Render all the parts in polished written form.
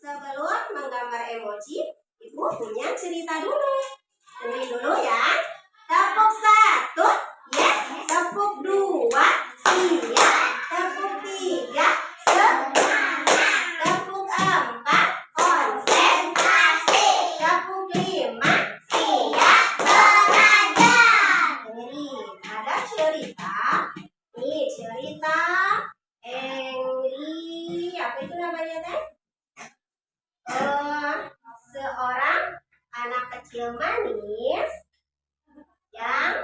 sebelum menggambar emoji, Ibu punya cerita dulu. Dengerin dulu ya. Tepuk 1, yes. Tepuk 2, siap. Tepuk 3, semangat. Tepuk 4, konsentrasi. Tepuk 5, siap belajar. Dengerin, ada cerita. Nih cerita Angry, apa itu namanya teh? Seorang anak kecil manis yang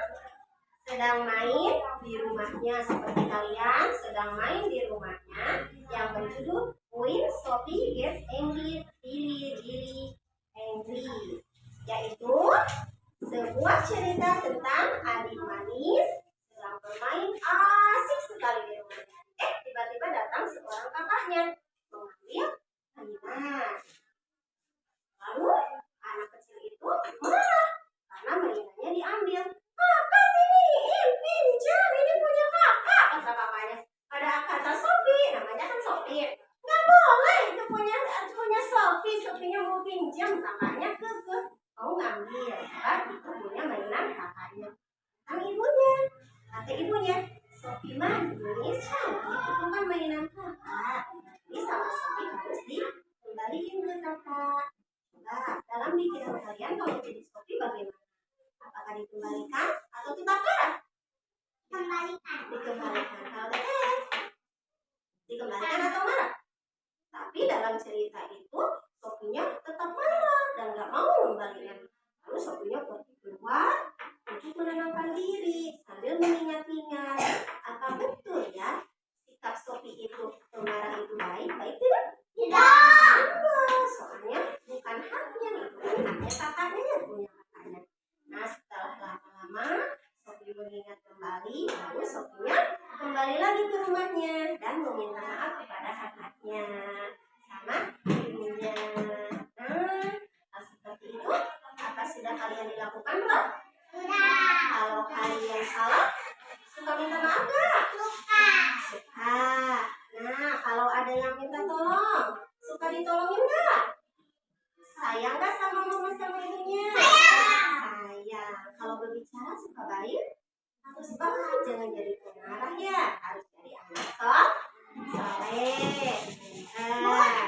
sedang main di rumahnya, seperti kalian sedang main di rumahnya, yang berjudul When Sophie Gets Angry, Really Angry, yaitu sebuah cerita tentang adik manis sedang bermain asik sekali di rumahnya. Tiba-tiba datang seorang kakaknya mengambil mainan. Lalu anak kecil itu marah karena mainannya diambil. Kakak sini, pinjam, ini punya kakak, kata kakaknya. Kata Sophie, namanya kan Sophie. Nggak boleh, itu punya Sophie. Sophie-nya mau pinjam, kakaknya kekeh mau ngambil. Sebab itu punya mainan kakaknya. Kata ibunya, Sophie manis, cantik, itu kan mainan kakak. Jadi sama Sophie harus dikembaliin ke kakak. Nah, dalam pikiran kalian kalau jadi Sophie bagaimana? Apakah dikembalikan atau dibakar? Dikembalikan. Kalau Teteh, dikembalikan atau marah? Tapi dalam cerita itu Sophie-nya tetap marah dan nggak mau mengembalikan. Lalu Sophie-nya pergi keluar untuk menenangkan diri sambil mengingat-ingat, apa betul ya sikap Sophie itu pemarah itu baik tidak? Tidak. Soalnya bukan haknya, itu kan haknya kakaknya, punya kakaknya. Nah, setelah lama-lama Sophie mengingat kembali, lalu Sophie-nya kembali lagi ke rumahnya dan meminta maaf kepada kakaknya sama ibunya. Nah, seperti itu. Apa sudah kalian dilakukan, Bro? Sudah. Kalau kalian salah, suka minta maaf nggak? Suka. Nah, kalau ada yang minta tolong, suka ditolongin nggak? Sayang nggak sama mama sama ibunya? Sayang. Kalau berbicara suka baik? Harus banget, jangan jadi pemarah ya. Harus jadi anak soleh.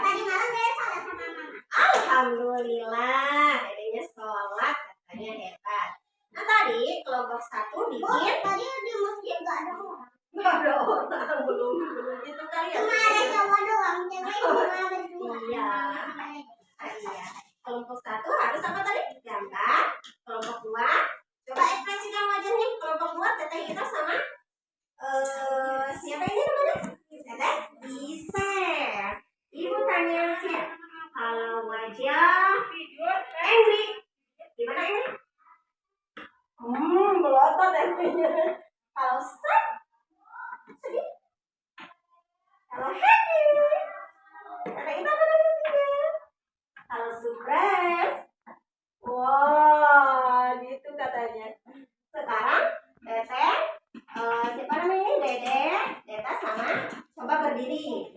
Tadi malam saya sholat sama mama. Alhamdulillah, dedenya sholat, katanya hebat. Nah tadi kelompok 1 bikin. Tadi di masjid nggak ada orang. Nggak ada orang, belum gitu kali ya. Cuma ada cowok doang, cewek cuma berdua. Iya. Kelompok 1 harus apa tadi? Gambar. Kelompok 2, coba ekspresikan wajahnya. Kelompok 2 Teteh kita sama siapa ini namanya? Teteh Iser. Ibu tanya siapa? Kalau wajah Angry, gimana ini? Melotot Angry-nya. Kalau sad, sedih. Kalau happy, Teteh kita apa happy-nya? Kalau surprise, wah, gitu katanya. Sekarang Teteh, siapa namanya ini? Dede sama coba berdiri.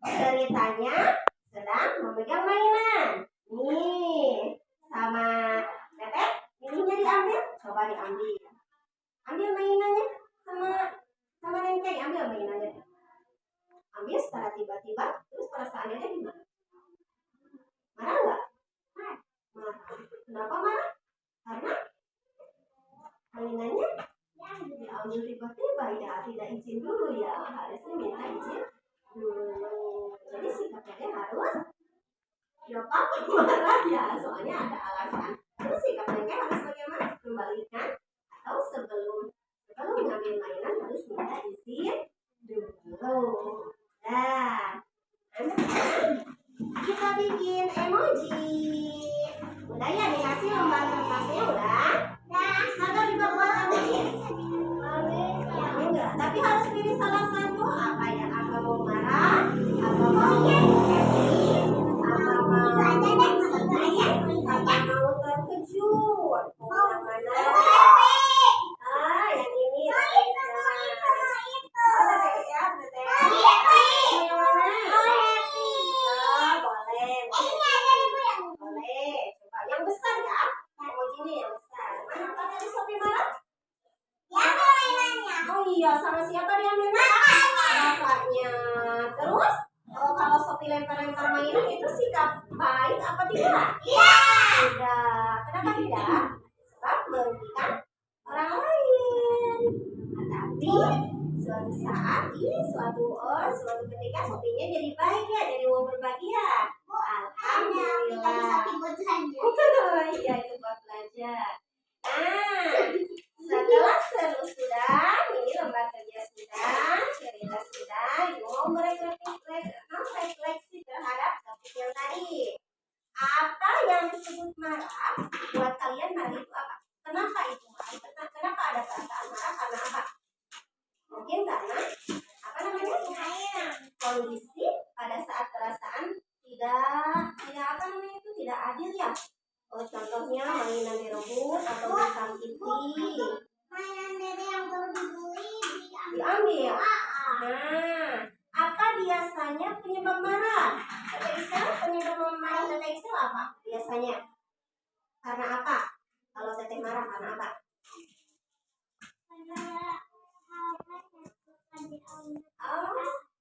Ceritanya sedang memegang mainan. Nih, sama Teteh, ininya diambil. Coba diambil. Ambil mainannya sama Nenek, ambil mainannya. Ambil secara tiba-tiba, terus perasaannya gimana? Marah nggak? Marah. Kenapa marah? Karena mainannya diambil tiba-tiba ya, tidak izin dulu ya, harusnya minta izin dulu. Jadi sikapnya harus ya apa marah ya, soalnya ada alasan. Terus sikapnya harus bagaimana? Kembalikan atau sebelum mengambil mainan harus minta izin dulu. Nah, kita bikin emoji. Udah ya, dikasih lembar kertasnya udah? Sabar juga buat emoji. Enggak, tapi harus pilih salah satu. Apa ya? Apa mau marah? Apa mau happy? Apa mau sedih? Apa mau terkejut? Yang mana? Yang ini. iya, sama siapa diambilnya? Bapaknya. Terus kalau Sophie lempar-lempar mainan itu sikap baik apa tidak? Iya. Tidak. Kenapa tidak? Sebab merugikan orang lain. Tapi suatu saat suatu ketika Sophie-nya jadi baik ya, jadi mau berbagi ya. Alhamdulillah. Iya, itu buat belajar. Nah, setelah seru sudah, ini lembar kerja sudah, cerita sudah, mau berefleksi terhadap topik yang tadi. Apa yang disebut marah? Buat kalian marah itu apa? Kenapa itu marah? Kenapa ada perasaan marah? Karena apa? Mungkin karena apa namanya? Kondisi pada saat perasaan tidak apa namanya itu tidak adil ya. Contohnya mainan direbut atau disakiti. Mainan dede yang baru dibeli diambil. Nah, apa biasanya penyebab marah? Tete Isel, penyebab marah Tete Isel apa? Biasanya karena apa? Kalau Teteh marah karena apa?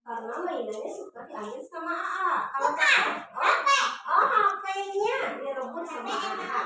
Karena mainannya suka diambil sama AA. Kalau HP-nya direbut sama AA.